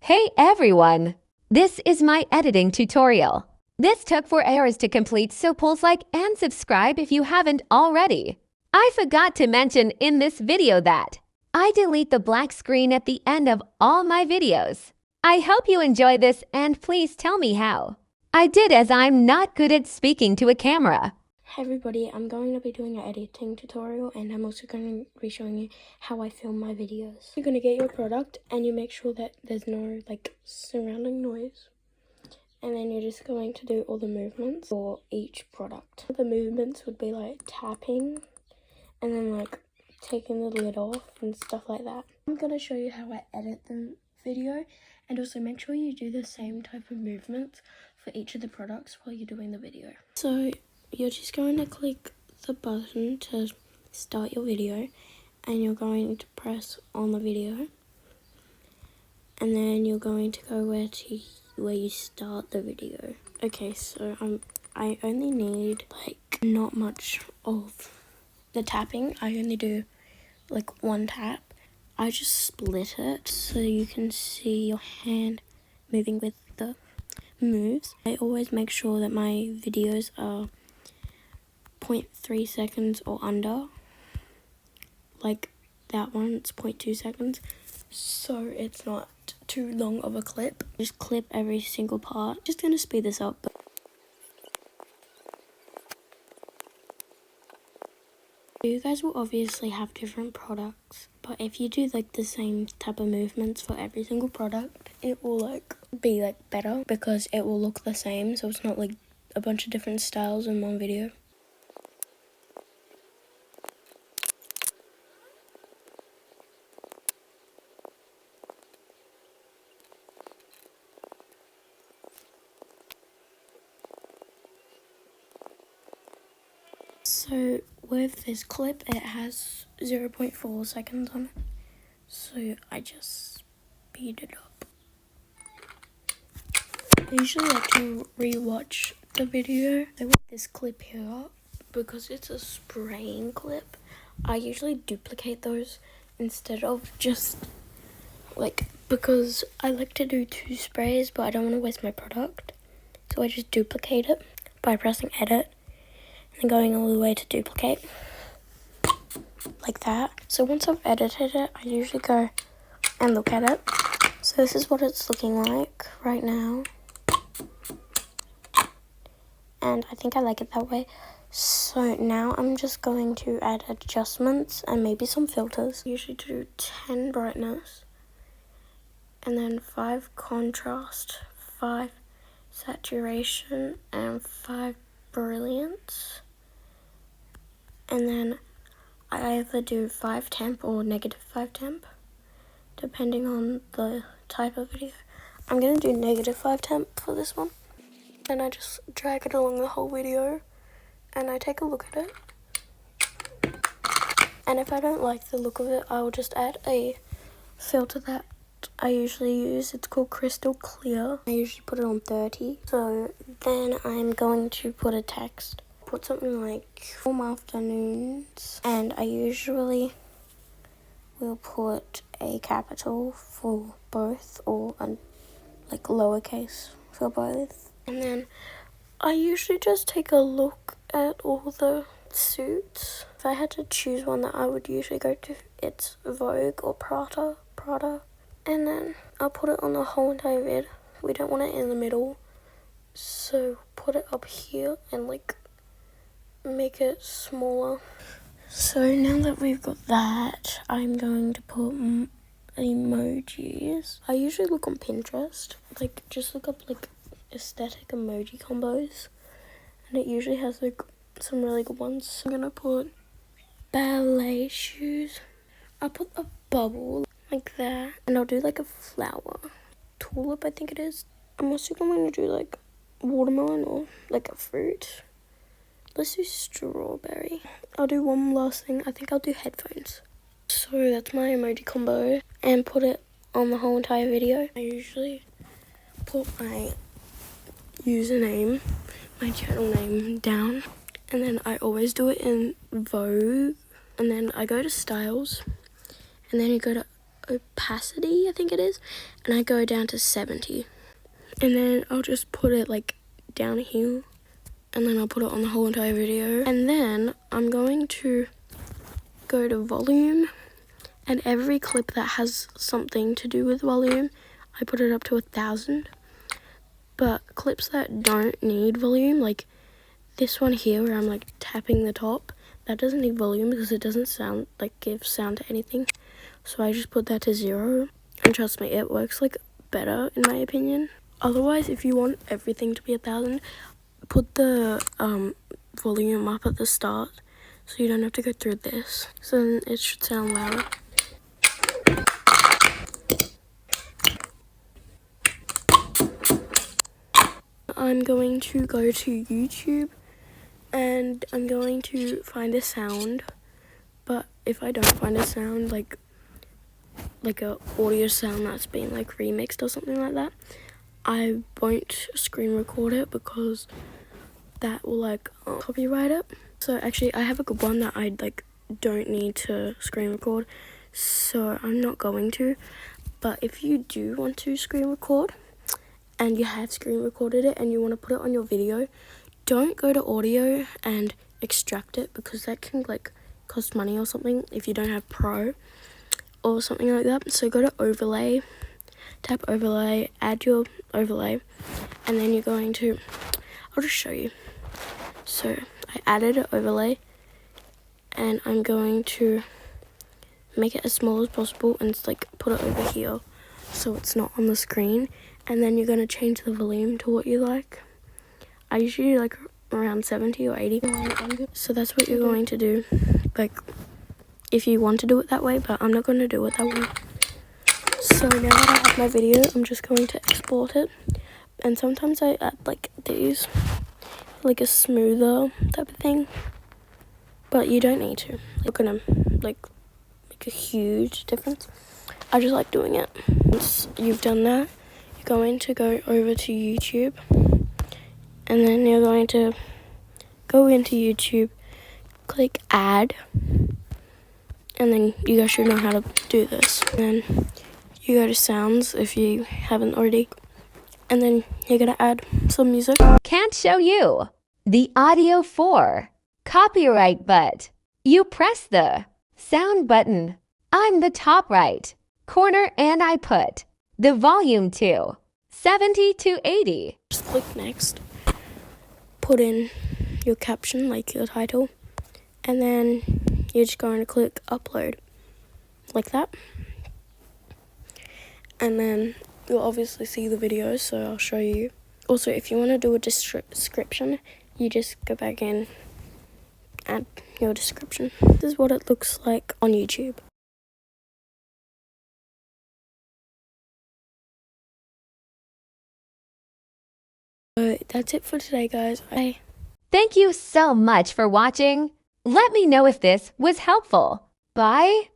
Hey everyone! This is my editing tutorial. This took 4 hours to complete, so please like and subscribe if you haven't already. I forgot to mention in this video that I delete the black screen at the end of all my videos. I hope you enjoy this and please tell me how. I did, as I'm not good at speaking to a camera. Hey everybody, I'm going to be doing an editing tutorial and I'm also going to be showing you how I film my videos. You're going to get your product and you make sure that there's no surrounding noise. And then you're just going to do all the movements for each product. The movements would be like tapping and then taking the lid off and stuff like that. I'm going to show you how I edit the video and also make sure you do the same type of movements for each of the products while you're doing the video. So you're just going to click the button to start your video and you're going to press on the video and then you're going to go where you start the video. Okay, so I only need not much of the tapping. I only do one tap. I just split it so you can see your hand moving with the moves. I always make sure that my videos are 0.3 seconds or under. Like that one, it's 0.2 seconds. So it's not too long of a clip. Just clip every single part. Just gonna speed this up. You guys will obviously have different products, but if you do the same type of movements for every single product, it will be better because it will look the same, so it's not a bunch of different styles in one video. So with this clip, it has 0.4 seconds on it, so I just speed it up. I usually like to rewatch the video. I want this clip here because it's a spraying clip. I usually duplicate those instead of just because I like to do 2 sprays, but I don't want to waste my product, so I just duplicate it by pressing edit and going all the way to duplicate, like that. So once I've edited it, I usually go and look at it. So this is what it's looking like right now. And I think I like it that way. So now I'm just going to add adjustments and maybe some filters. I usually do 10 brightness, and then 5 contrast, 5 saturation, and 5 brilliance. And then I either do 5 temp or -5 temp, depending on the type of video. I'm going to do -5 temp for this one. And I just drag it along the whole video, and I take a look at it. And if I don't like the look of it, I will just add a filter that I usually use. It's called Crystal Clear. I usually put it on 30. So then I'm going to put a text. Put something like warm afternoons, and I usually will put a capital for both or a lowercase for both. And then I usually just take a look at all the suits. If I had to choose one that I would usually go to, it's Vogue or Prada. And then I'll put it on the whole entire vid. We don't want it in the middle, so put it up here and make it smaller. So now that we've got that, I'm going to put emojis. I usually look on Pinterest, just look up aesthetic emoji combos, and it usually has some really good ones. I'm gonna put ballet shoes. I'll put a bubble like that, and I'll do a flower, tulip I think it is. I'm also going to do watermelon or a fruit. Let's do strawberry. I'll do one last thing. I think I'll do headphones. So that's my emoji combo, and put it on the whole entire video. I usually put my username, my channel name down, and then I always do it in Vogue, and then I go to styles, and then you go to opacity, I think it is, and I go down to 70. And then I'll just put it like down here, and then I'll put it on the whole entire video. And then I'm going to go to volume, and every clip that has something to do with volume, I put it up to 1,000. But clips that don't need volume, like this one here where I'm like tapping the top, that doesn't need volume because it doesn't sound like give sound to anything. So I just put that to 0, and trust me, it works like better in my opinion. Otherwise, if you want everything to be 1,000, put the volume up at the start so you don't have to go through this. So then it should sound louder. I'm going to go to YouTube and I'm going to find a sound, but if I don't find a sound, like a audio sound that's been like remixed or something like that, I won't screen record it because that will like copyright it. So actually I have a good one that I like don't need to screen record, so I'm not going to. But if you do want to screen record and you have screen recorded it and you want to put it on your video, don't go to audio and extract it because that can like cost money or something if you don't have Pro or something like that. So go to overlay, tap overlay, add your overlay, and then you're going to, I'll just show you. So I added an overlay and I'm going to make it as small as possible and like put it over here so it's not on the screen. And then you're going to change the volume to what you like. I usually do like around 70 or 80. So that's what you're going to do, like if you want to do it that way, but I'm not going to do it that way. So now that I have my video, I'm just going to export it. And sometimes I add like these, like a smoother type of thing, but you don't need to. It's gonna like make a huge difference. I just like doing it. Once you've done that, you're going to go over to YouTube, and then you're going to go into YouTube, click add, and then you guys should know how to do this. And then you go to sounds if you haven't already, and then you're gonna add some music. Can't show you. The audio 4. Copyright but. You press the sound button. I'm the top right corner and I put the volume to 70 to 80. Just click next. Put in your caption, like your title, and then you're just going to click upload, like that. And then you'll obviously see the video, so I'll show you. Also, if you want to do a description, you just go back in, add your description. This is what it looks like on YouTube. So that's it for today, guys. Bye. Thank you so much for watching. Let me know if this was helpful. Bye.